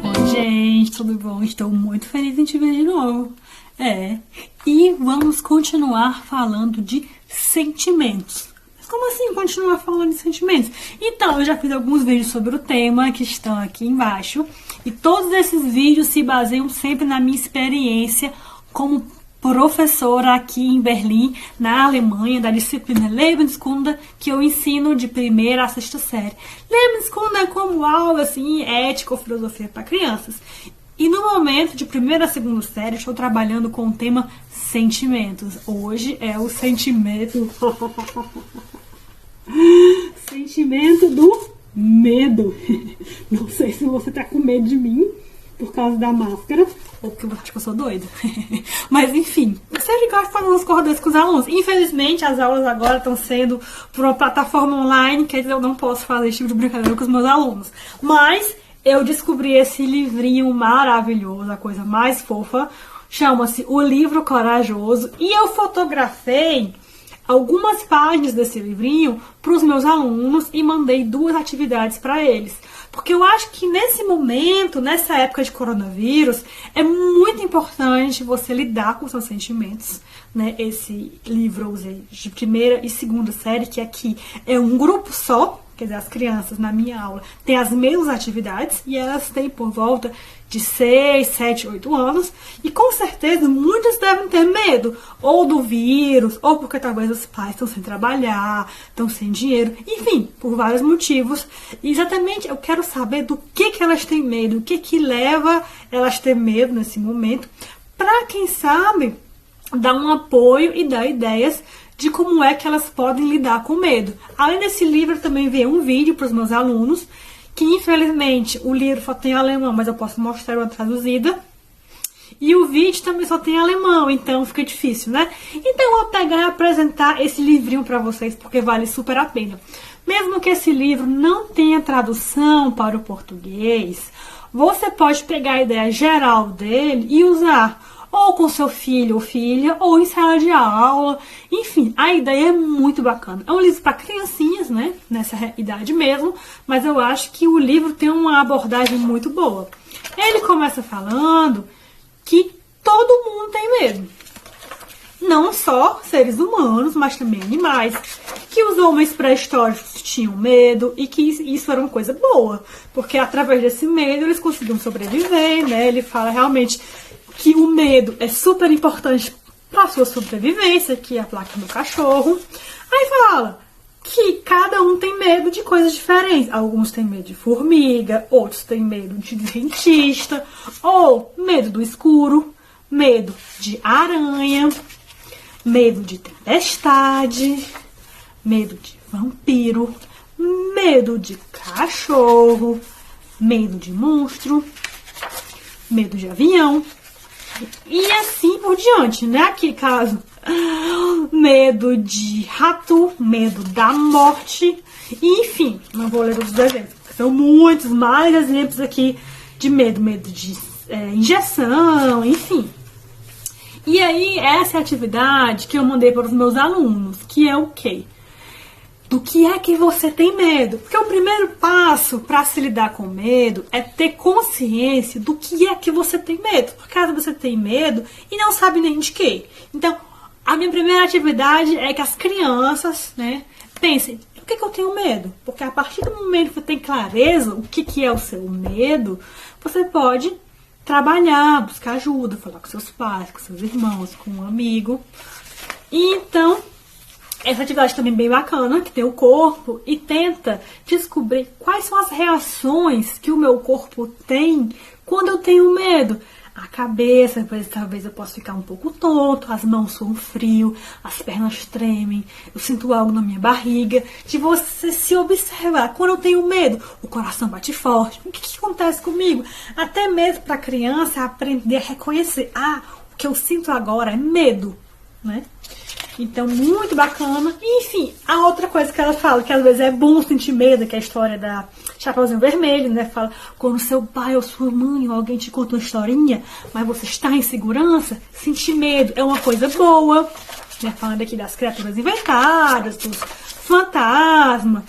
Oi, gente, tudo bom? Estou muito feliz em te ver de novo. E vamos continuar falando de sentimentos. Mas como assim continuar falando de sentimentos? Então, eu já fiz alguns vídeos sobre o tema que estão aqui embaixo. E todos esses vídeos se baseiam sempre na minha experiência como professora aqui em Berlim, na Alemanha, da disciplina Lebenskunde, que eu ensino de primeira a sexta série. Lebenskunde é como aula, assim, ética ou filosofia para crianças. E no momento de primeira a segunda série, estou trabalhando com o tema sentimentos. Hoje é o sentimento... sentimento do medo. Não sei se você tá com medo de mim por causa da máscara ou porque você acha que eu sou doida. Mas enfim, eu sempre gosto de fazer umas corredores com os alunos. Infelizmente, as aulas agora estão sendo por uma plataforma online, quer dizer, eu não posso fazer esse tipo de brincadeira com os meus alunos. Mas eu descobri esse livrinho maravilhoso, a coisa mais fofa. Chama-se O Livro Corajoso. E eu fotografei algumas páginas desse livrinho para os meus alunos e mandei 2 atividades para eles. Porque eu acho que nesse momento, nessa época de coronavírus, é muito importante você lidar com seus sentimentos, né? Esse livro eu usei de primeira e segunda série, que aqui é um grupo só. Quer dizer, as crianças na minha aula têm as mesmas atividades e elas têm por volta de 6, 7, 8 anos. E com certeza muitas devem ter medo, ou do vírus, ou porque talvez os pais estão sem trabalhar, estão sem dinheiro, enfim, por vários motivos. E exatamente eu quero saber do que elas têm medo, o que leva elas a ter medo nesse momento, para quem sabe dar um apoio e dar ideias de como é que elas podem lidar com medo. Além desse livro, também veio um vídeo para os meus alunos, que infelizmente o livro só tem alemão, mas eu posso mostrar uma traduzida. E o vídeo também só tem alemão, então fica difícil, né? Então eu vou pegar e apresentar esse livrinho para vocês, porque vale super a pena. Mesmo que esse livro não tenha tradução para o português, você pode pegar a ideia geral dele e usar ou com seu filho ou filha, ou em sala de aula. Enfim, a ideia é muito bacana. É um livro para criancinhas, né? Nessa idade mesmo, mas eu acho que o livro tem uma abordagem muito boa. Ele começa falando que todo mundo tem medo. Não só seres humanos, mas também animais. Que os homens pré-históricos tinham medo e que isso era uma coisa boa. Porque através desse medo eles conseguiam sobreviver, né? Ele fala realmente que o medo é super importante para a sua sobrevivência, que é a placa do cachorro. Aí fala que cada um tem medo de coisas diferentes. Alguns têm medo de formiga, outros têm medo de dentista, ou medo do escuro, medo de aranha, medo de tempestade, medo de vampiro, medo de cachorro, medo de monstro, medo de avião. E assim por diante, né? Aqui, caso, medo de rato, medo da morte, enfim, não vou ler todos os exemplos, são muitos mais exemplos aqui de medo, medo de injeção, enfim. E aí, essa é a atividade que eu mandei para os meus alunos, que é o quê? Do que é que você tem medo? Porque o primeiro passo para se lidar com medo é ter consciência do que é que você tem medo. Porque caso você tem medo e não sabe nem de quê. Então, a minha primeira atividade é que as crianças, né, pensem, o que eu tenho medo? Porque a partir do momento que você tem clareza o que é o seu medo, você pode trabalhar, buscar ajuda, falar com seus pais, com seus irmãos, com um amigo. E então, essa atividade também é bem bacana, que tem o corpo e tenta descobrir quais são as reações que o meu corpo tem quando eu tenho medo. A cabeça, talvez eu possa ficar um pouco tonto, as mãos suam frio, as pernas tremem, eu sinto algo na minha barriga. De você se observar. Quando eu tenho medo, o coração bate forte. O que acontece comigo? Até mesmo para a criança aprender a reconhecer. O que eu sinto agora é medo, né? Então, muito bacana. E, enfim, a outra coisa que ela fala, que às vezes é bom sentir medo, que é a história da Chapeuzinho Vermelho, né? Fala, quando seu pai ou sua mãe ou alguém te conta uma historinha, mas você está em segurança, sentir medo é uma coisa boa. Né? Falando aqui das criaturas inventadas, dos fantasmas,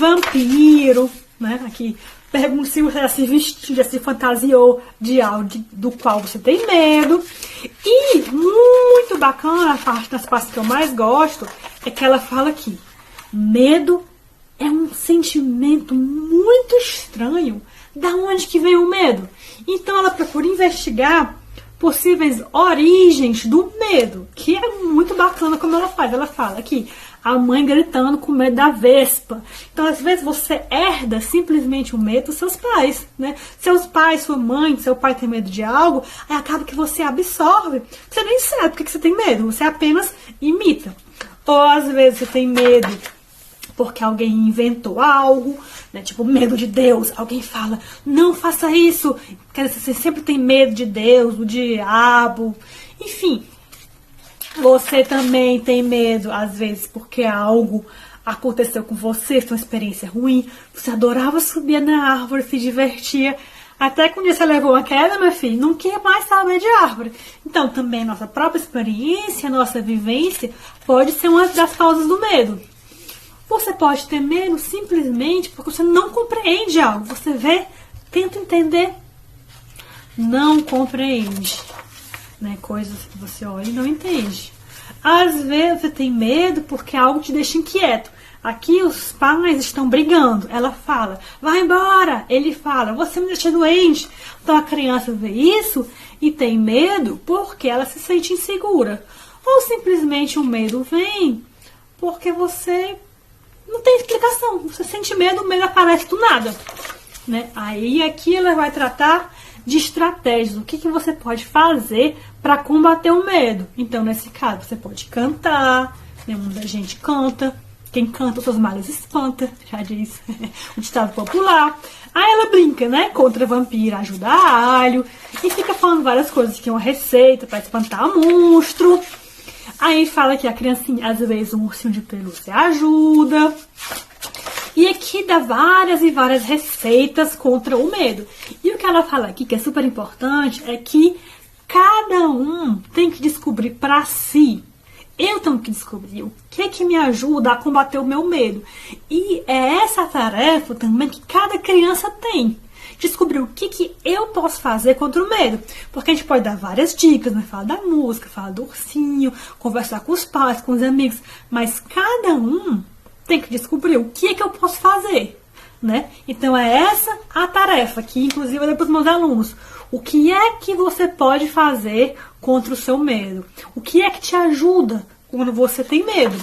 vampiro, né? Aqui, pergunta se você já se vestiu, já se fantasiou de algo do qual você tem medo. E muito bacana, das partes que eu mais gosto, é que ela fala aqui, medo é um sentimento muito estranho. Da onde que vem o medo? Então ela procura investigar possíveis origens do medo, que é muito bacana como ela faz. Ela fala aqui, a mãe gritando com medo da vespa. Então, às vezes, você herda simplesmente o medo dos seus pais, né? Seus pais, sua mãe, seu pai tem medo de algo, aí acaba que você absorve. Você nem sabe porque que você tem medo, você apenas imita. Ou, às vezes, você tem medo porque alguém inventou algo, né? Tipo, medo de Deus. Alguém fala, não faça isso. Quer dizer, você sempre tem medo de Deus, do diabo. Enfim, você também tem medo, às vezes, porque algo aconteceu com você, foi uma experiência ruim. Você adorava subir na árvore, se divertia. Até que um dia você levou uma queda, meu filho, não quer mais saber de árvore. Então, também nossa própria experiência, nossa vivência, pode ser uma das causas do medo. Você pode ter medo simplesmente porque você não compreende algo. Você vê, tenta entender, não compreende, né? Coisas que você olha e não entende. Às vezes você tem medo porque algo te deixa inquieto. Aqui os pais estão brigando. Ela fala, vai embora. Ele fala, você me deixa doente. Então a criança vê isso e tem medo porque ela se sente insegura. Ou simplesmente o medo vem porque você não tem explicação. Você sente medo, o medo aparece do nada, né? Aí aqui ela vai tratar de estratégias. O que você pode fazer para combater o medo? Então, nesse caso, você pode cantar. Né? Muita gente canta. Quem canta os seus males espanta, já diz o ditado popular. Aí ela brinca, né? Contra vampiro, ajuda a alho. E fica falando várias coisas, que é uma receita para espantar monstro. Aí fala que a criancinha, às vezes, um ursinho de pelúcia ajuda. E aqui dá várias e várias receitas contra o medo. E o que ela fala aqui, que é super importante, é que cada um tem que descobrir para si. Eu tenho que descobrir o que me ajuda a combater o meu medo. E é essa tarefa também que cada criança tem. Descobrir o que eu posso fazer contra o medo. Porque a gente pode dar várias dicas, né? Falar da música, falar do ursinho, conversar com os pais, com os amigos. Mas cada um tem que descobrir o que eu posso fazer, né? Então é essa a tarefa que, inclusive, eu dei para os meus alunos. O que é que você pode fazer contra o seu medo? O que é que te ajuda quando você tem medo,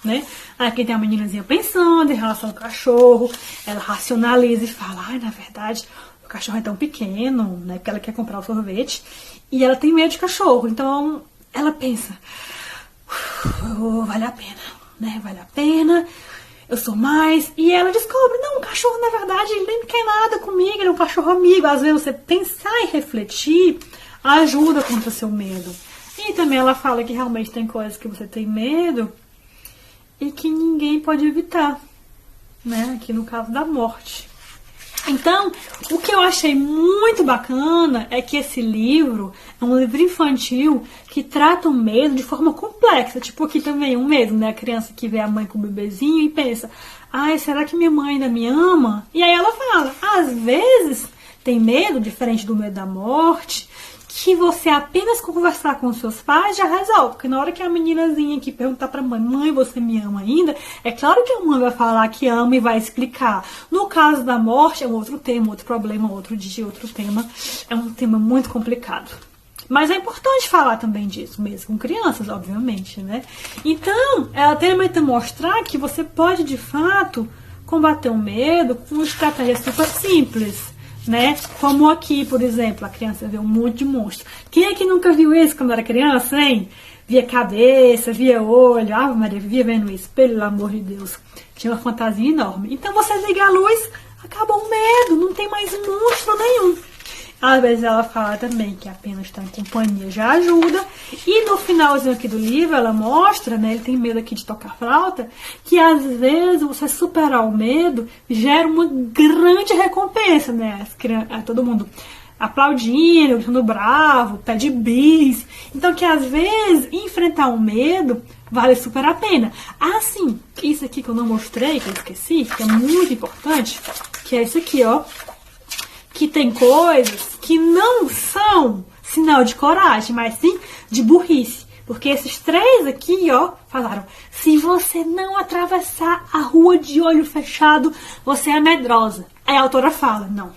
né? Aqui tem a meninazinha pensando em relação ao cachorro, ela racionaliza e fala, ai, na verdade, o cachorro é tão pequeno, né? Porque ela quer comprar o sorvete e ela tem medo de cachorro. Então ela pensa, vale a pena, né? Vale a pena. Eu sou mais. E ela descobre, não, o cachorro, na verdade, ele nem quer nada comigo, ele é um cachorro amigo. Às vezes você pensar e refletir ajuda contra o seu medo. E também ela fala que realmente tem coisas que você tem medo e que ninguém pode evitar, né? Aqui no caso da morte. Então, o que eu achei muito bacana é que esse livro é um livro infantil que trata o medo de forma complexa. Tipo, aqui também um medo, né? A criança que vê a mãe com o bebezinho e pensa, ai, será que minha mãe ainda me ama? E aí ela fala, às vezes tem medo, diferente do medo da morte, que você apenas conversar com os seus pais já resolve. Porque na hora que a meninazinha aqui perguntar pra mãe, mãe, você me ama ainda? É claro que a mãe vai falar que ama e vai explicar. No caso da morte é um outro tema, outro problema, outro dia, outro tema. É um tema muito complicado. Mas é importante falar também disso, mesmo com crianças, obviamente, né? Então, ela tenta mostrar que você pode, de fato, combater o medo com uma estratégia super simples, né? Como aqui, por exemplo, a criança vê um monte de monstro. Quem é que nunca viu isso quando era criança, hein? Via cabeça, via olho, Ave Maria, via vendo o espelho, pelo amor de Deus. Tinha uma fantasia enorme. Então você liga a luz, acabou o medo, não tem mais monstro nenhum. Às vezes ela fala também que apenas estar em companhia já ajuda. E no finalzinho aqui do livro ela mostra, né, ele tem medo aqui de tocar flauta, que às vezes você superar o medo gera uma grande recompensa, né? Todo mundo, aplaudindo, gritando bravo, pé de bis. Então que às vezes enfrentar o medo vale super a pena. Ah, sim, isso aqui que eu não mostrei, que eu esqueci, que é muito importante, que é isso aqui, ó. Que tem coisas que não são sinal de coragem, mas sim de burrice. Porque esses 3 aqui, ó, falaram: se você não atravessar a rua de olho fechado, você é medrosa. Aí a autora fala: não,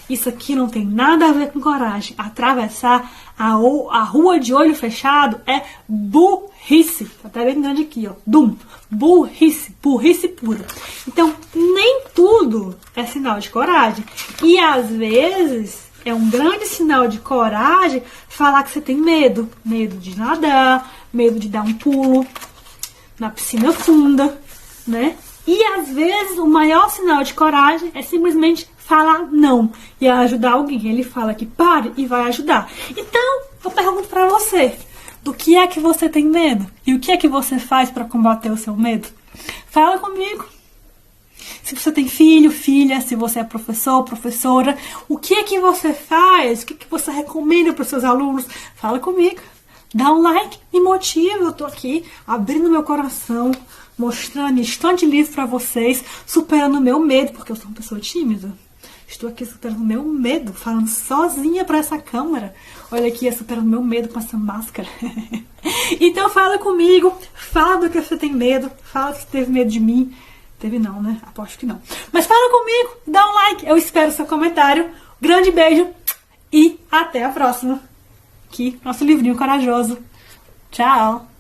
isso aqui não tem nada a ver com coragem. Atravessar a rua de olho fechado é burrice. Tá até bem grande aqui, ó. Burrice, burrice pura. Então, nem tudo é sinal de coragem. E às vezes é um grande sinal de coragem falar que você tem medo. Medo de nadar, medo de dar um pulo na piscina funda, né? E às vezes o maior sinal de coragem é simplesmente falar não e ajudar alguém. Ele fala que pare e vai ajudar. Então, eu pergunto pra você, do que é que você tem medo? E o que é que você faz pra combater o seu medo? Fala comigo. Se você tem filho, filha, se você é professor, professora, o que é que você faz? O que é que você recomenda para os seus alunos? Fala comigo. Dá um like, me motiva. Eu tô aqui abrindo meu coração, mostrando minha estante livre para vocês, superando o meu medo, porque eu sou uma pessoa tímida. Estou aqui superando o meu medo, falando sozinha para essa câmera. Olha aqui, superando o meu medo com essa máscara. Então fala comigo, fala do que você tem medo, fala que você teve medo de mim. Teve não, né? Aposto que não. Mas fala comigo, dá um like, eu espero seu comentário. Grande beijo e até a próxima. Aqui, nosso livrinho corajoso. Tchau!